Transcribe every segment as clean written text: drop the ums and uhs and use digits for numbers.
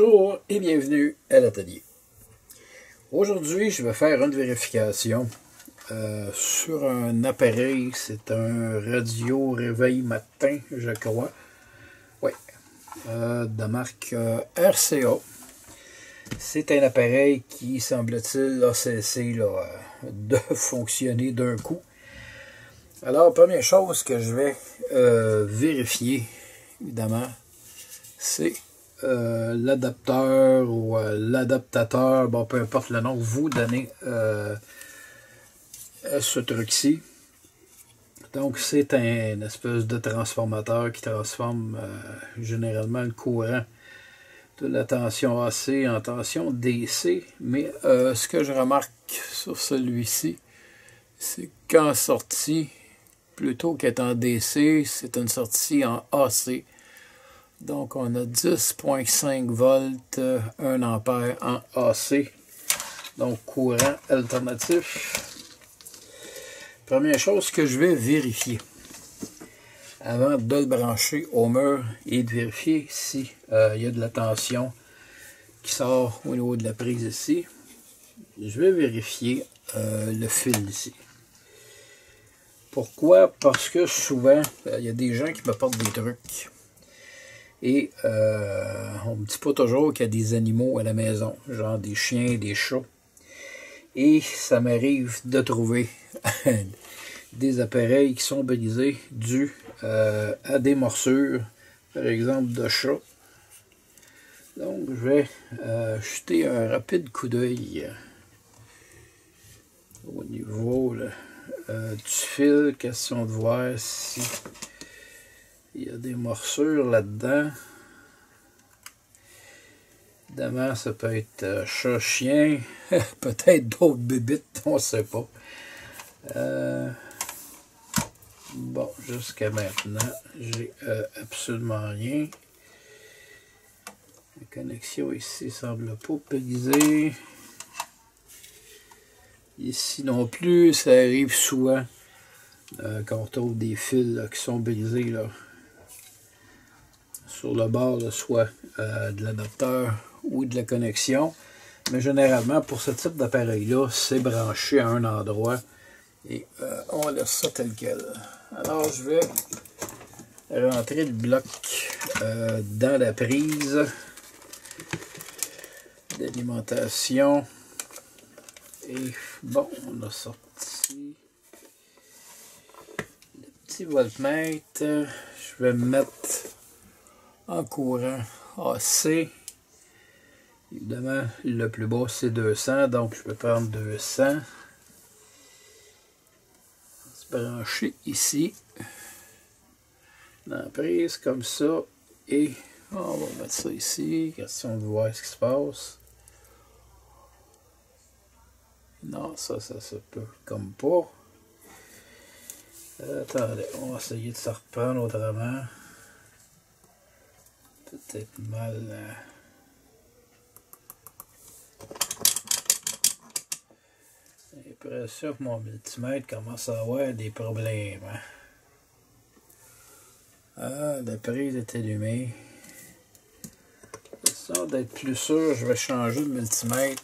Bonjour et bienvenue à l'atelier. Aujourd'hui, je vais faire une vérification sur un appareil. C'est un radio réveil matin, je crois. Oui, de marque RCA. C'est un appareil qui, semble-t-il, a cessé de fonctionner d'un coup. Alors, première chose que je vais vérifier, évidemment, c'est l'adapteur ou l'adaptateur, bon, peu importe le nom que vous donnez à ce truc-ci. Donc, c'est une espèce de transformateur qui transforme généralement le courant de la tension AC en tension DC. Mais ce que je remarque sur celui-ci, c'est qu'en sortie, plutôt qu'être en DC, c'est une sortie en AC. Donc, on a 10,5 volts, 1 ampère en AC. Donc, courant alternatif. Première chose que je vais vérifier avant de le brancher au mur et de vérifier si il y a de la tension qui sort au niveau de la prise ici. Je vais vérifier le fil ici. Pourquoi? Parce que souvent, il y a des gens qui me portent des trucs. Et on me dit pas toujours qu'il y a des animaux à la maison, genre des chiens, des chats. Et ça m'arrive de trouver des appareils qui sont brisés dus à des morsures, par exemple de chat. Donc je vais jeter un rapide coup d'œil au niveau du fil, question de voir si il y a des morsures là-dedans. Évidemment, ça peut être chat, chien, peut-être d'autres bébites, on ne sait pas. Bon, jusqu'à maintenant, j'ai absolument rien. La connexion ici semble pas brisée. Ici non plus, ça arrive souvent quand on trouve des fils qui sont brisés là, sur le bord, là, soit de l'adapteur ou de la connexion. Mais généralement, pour ce type d'appareil-là, c'est branché à un endroit et on laisse ça tel quel. Alors, je vais rentrer le bloc dans la prise d'alimentation. Et bon, on a sorti le petit voltmètre. Je vais me mettre en courant AC. Évidemment, le plus bas c'est 200, donc je vais prendre 200. Se brancher ici, dans la prise comme ça, et on va mettre ça ici, question de voir ce qui se passe. Non, ça se peut comme pas. Attendez, on va essayer de se reprendre autrement. Peut-être mal. J'ai l'impression que mon multimètre commence à avoir des problèmes. Ah, la prise est allumée. Question d'être plus sûr, je vais changer de multimètre.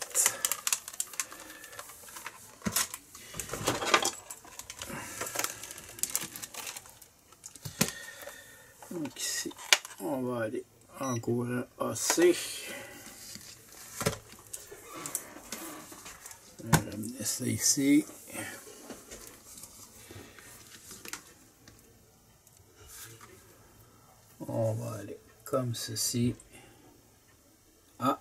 Donc ici, on va aller en courant AC. On va ramener ça ici. On va aller comme ceci. Ah!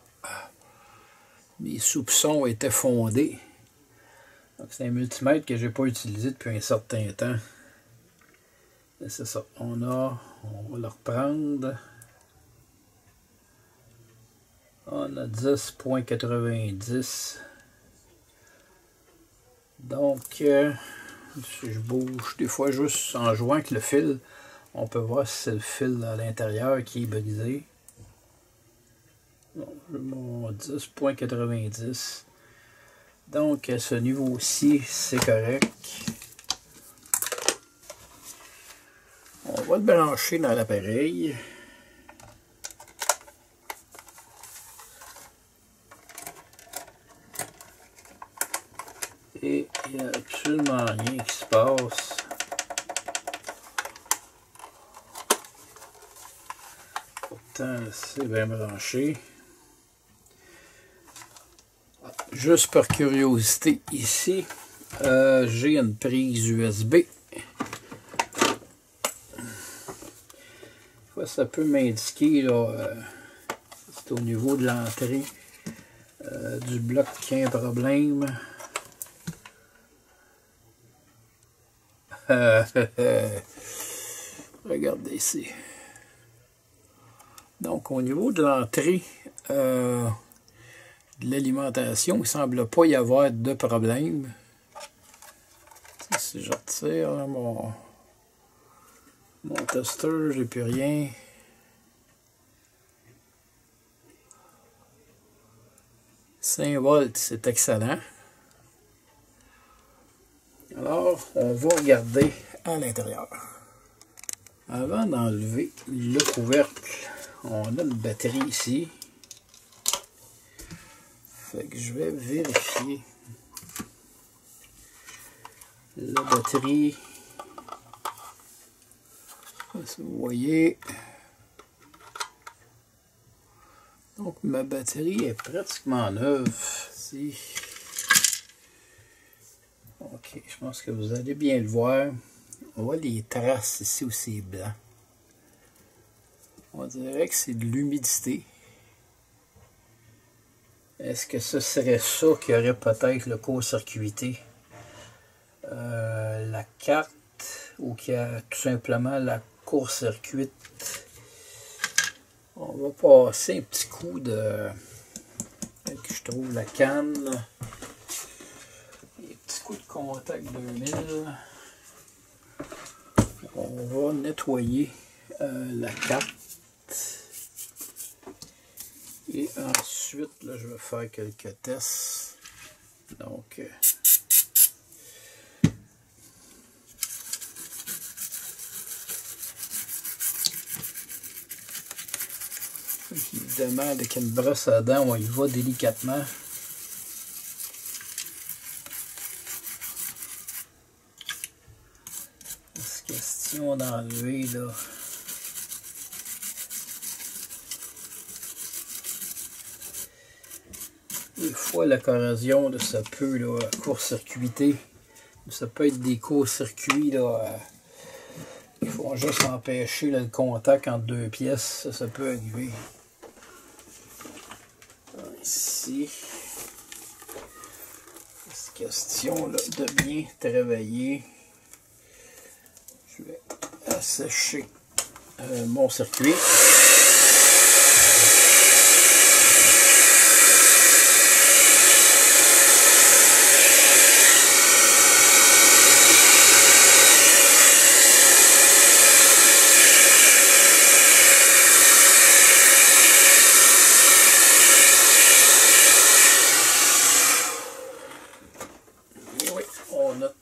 Mes soupçons étaient fondés. Donc c'est un multimètre que je n'ai pas utilisé depuis un certain temps. C'est ça. On va le reprendre. On a 10,90. Donc, si je bouge des fois juste en jouant avec le fil, on peut voir si c'est le fil à l'intérieur qui est brisé. Bon, mon 10,90. Donc, à ce niveau-ci, c'est correct. On va le brancher dans l'appareil. Il n'y a absolument rien qui se passe. Pourtant, c'est bien branché. Juste par curiosité, ici, j'ai une prise USB. Ça peut m'indiquer, c'est au niveau de l'entrée du bloc qu'il y a un problème. Regardez ici. Donc, au niveau de l'entrée de l'alimentation, il ne semble pas y avoir de problème. Si je retire mon testeur, j'ai plus rien. « 5 volts, c'est excellent. Alors, on va regarder à l'intérieur. Avant d'enlever le couvercle, on a une batterie ici. Fait que je vais vérifier la batterie. Si vous voyez, donc ma batterie est pratiquement neuve. Si. Ok, je pense que vous allez bien le voir. On voit les traces ici où c'est blanc. On dirait que c'est de l'humidité. Est-ce que ce serait ça qui aurait peut-être le court-circuité? La carte, ou qui a tout simplement la court-circuite. On va passer un petit coup de... que je trouve la canne. Un petit coup de contact 2000. On va nettoyer la carte. Et ensuite, là, je vais faire quelques tests. Donc... évidemment, avec une brosse à dents, on y va délicatement. C'est question d'enlever, là. Des fois, la corrosion, là, ça peut court-circuiter. Ça peut être des courts-circuits, là. Il faut juste empêcher là, le contact entre deux pièces. Ça peut arriver. Ici, c'est question là, de bien travailler. Je vais assécher mon circuit.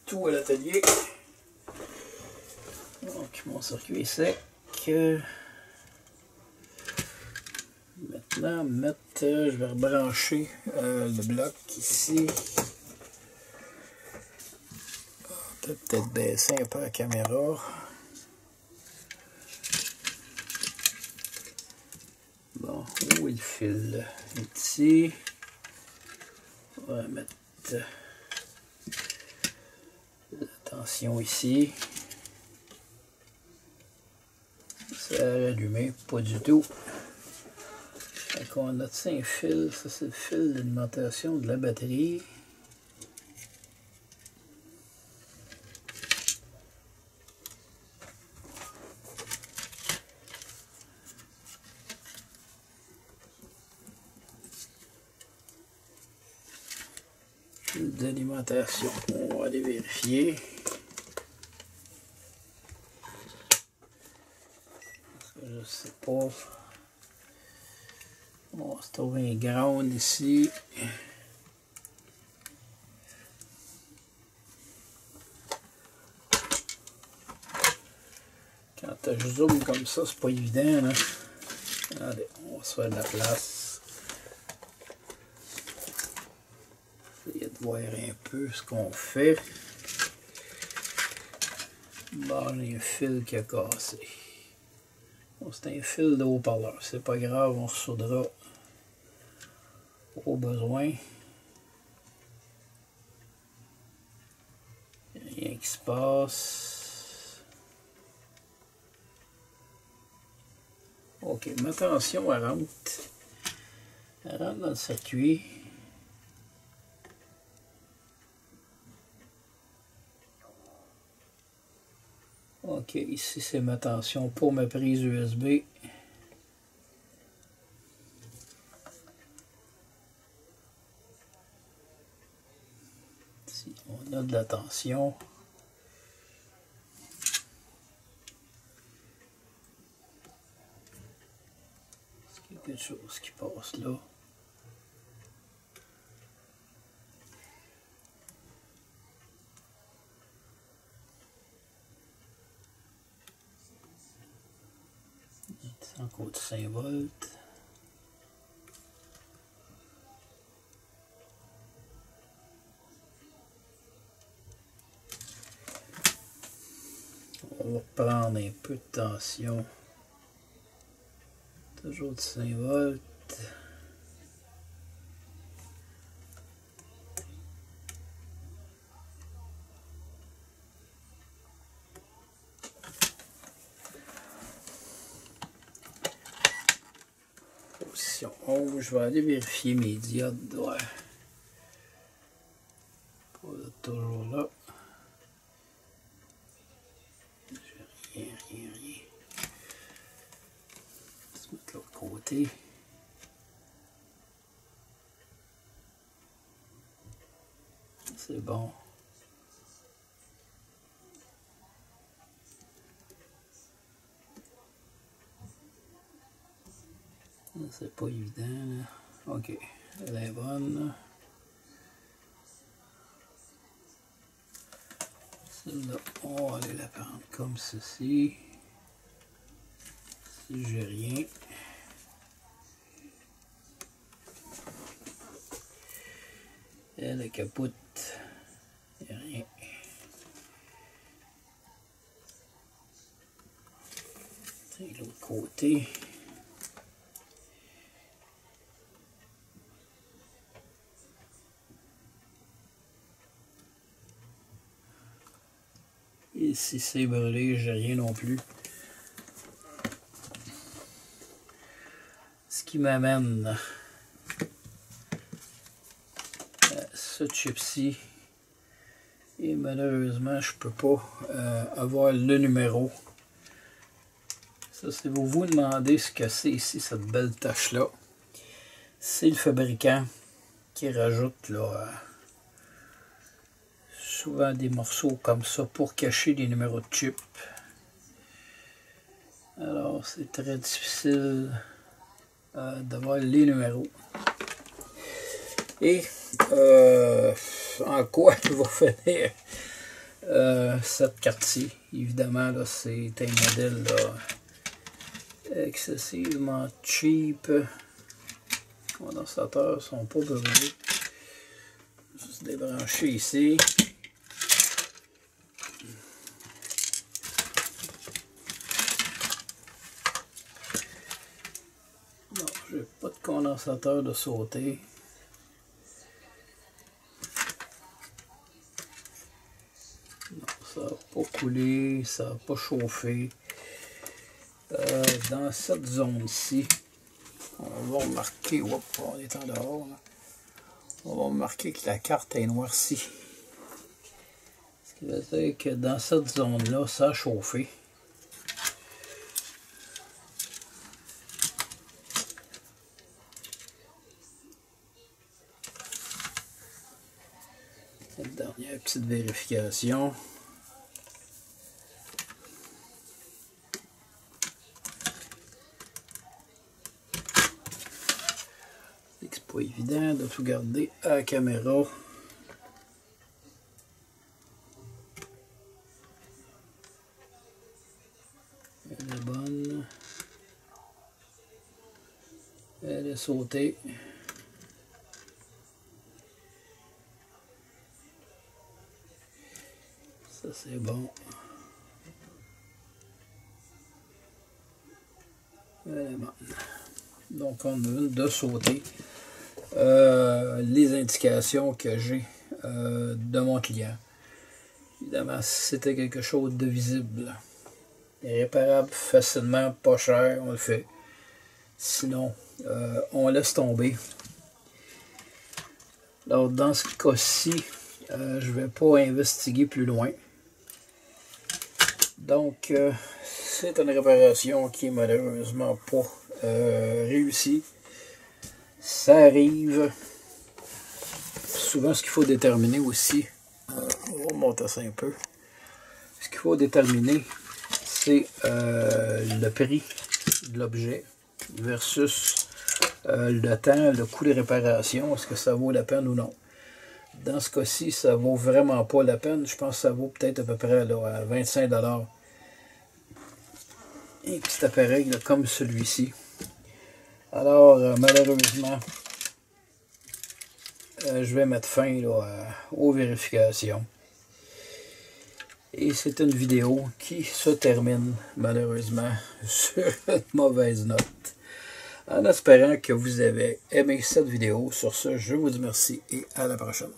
Tout à l'atelier. Donc mon circuit est sec. Maintenant, je vais rebrancher le bloc ici. Peut-être baisser un peu la caméra. Bon, où est le fil? Ici. On va mettre attention ici. Ça a allumé, pas du tout. Donc on a un fil, ça c'est le fil d'alimentation de la batterie. Fil d'alimentation, on va aller vérifier. Je sais pas. On se trouve un ground ici. Quand je zoome comme ça, c'est pas évident. Là. Allez, on va se faire de la place. Essayez de voir un peu ce qu'on fait. Bon, il y a un fil qui a cassé. Bon, c'est un fil de haut-parleur. C'est pas grave, on ressoudra au besoin. Il n'y a rien qui se passe. Ok, mais attention, elle rentre. Elle rentre dans le circuit. Ok, ici c'est ma tension pour ma prise USB. Ici on a de la tension. Est-ce qu'il y a quelque chose qui passe là? Encore de 5 volts. On va prendre un peu de tension. Toujours de 5 volts. Position 11. Je vais aller vérifier mes diodes. Ouais. Pas toujours là. Rien. On va se mettre de l'autre côté. C'est bon. C'est pas évident là. Ok, elle est bonne. Celle-là, on va aller la prendre comme ceci. Si j'ai rien. Et la capote, il n'y a rien. C'est l'autre côté. Et si c'est brûlé, j'ai rien non plus. Ce qui m'amène à ce chip-ci. Et malheureusement, je peux pas avoir le numéro. Ça, c'est vous vous demandez ce que c'est ici, cette belle tache-là. C'est le fabricant qui rajoute là, souvent des morceaux comme ça pour cacher les numéros de chip. Alors, c'est très difficile d'avoir les numéros. Et en quoi il va finir cette carte-ci? Évidemment, là, c'est un modèle là, excessivement cheap. Les condensateurs sont pas brûlés. Juste débrancher ici. Non, j'ai pas de condensateur de sauter. Non, ça n'a pas coulé, ça n'a pas chauffé. Dans cette zone-ci, on va remarquer, hop, on est en dehors, là. On va remarquer que la carte est noircie. Ce qui veut dire que dans cette zone-là, ça a chauffé. Cette dernière petite vérification. C'est pas évident de tout garder à la caméra. Elle est bonne. Elle est sautée. Ça c'est bon. Voilà. Donc on a une de sauter. Les indications que j'ai de mon client. Évidemment, si c'était quelque chose de visible, réparable facilement, pas cher, on le fait. Sinon, on laisse tomber. Alors, dans ce cas-ci, je ne vais pas investiguer plus loin. Donc, c'est une réparation qui est malheureusement pas réussie. Ça arrive. Souvent, ce qu'il faut déterminer aussi, on va remonter ça un peu. Ce qu'il faut déterminer, c'est le prix de l'objet versus le temps, le coût de réparation. Est-ce que ça vaut la peine ou non? Dans ce cas-ci, ça vaut vraiment pas la peine. Je pense que ça vaut peut-être à peu près là, à 25 $. Un petit appareil là, comme celui-ci. Alors, malheureusement, je vais mettre fin là, aux vérifications. Et c'est une vidéo qui se termine malheureusement sur une mauvaise note. En espérant que vous avez aimé cette vidéo. Sur ce, je vous dis merci et à la prochaine.